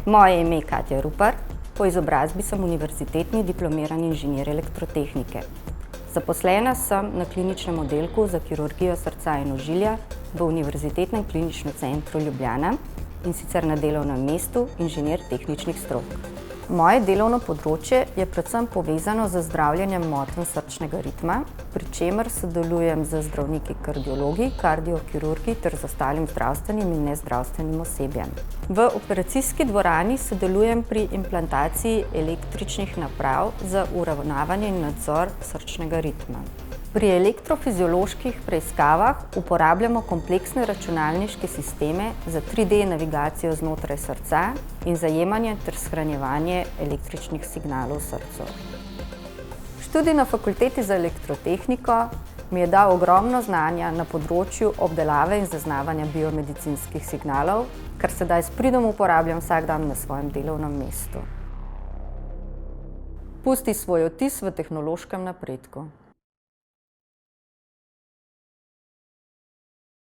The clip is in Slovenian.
Moje ime je Katja Rupar, po izobrazbi sem univerzitetni diplomirani inženir elektrotehnike. Zaposlena sem na kliničnem oddelku za kirurgijo srca in ožilja v Univerzitetnem kliničnem centru Ljubljana, in sicer na delovnem mestu inženir tehničnih strok. Moje delovno področje je predvsem povezano z zdravljenjem motenj srčnega ritma, pri čemer sodelujem z zdravniki kardiologi, kardiokirurgi ter z ostalim zdravstvenim in nezdravstvenim osebjem. V operacijski dvorani sodelujem pri implantaciji električnih naprav za uravnavanje in nadzor srčnega ritma. Pri elektrofizioloških preiskavah uporabljamo kompleksne računalniške sisteme za 3D navigacijo znotraj srca in zajemanje ter shranjevanje električnih signalov v srcu. Študij na Fakulteti za elektrotehniko mi je dal ogromno znanja na področju obdelave in zaznavanja biomedicinskih signalov, kar sedaj s pridom uporabljam vsak dan na svojem delovnem mestu. Pusti svoj odtis v tehnološkem napredku.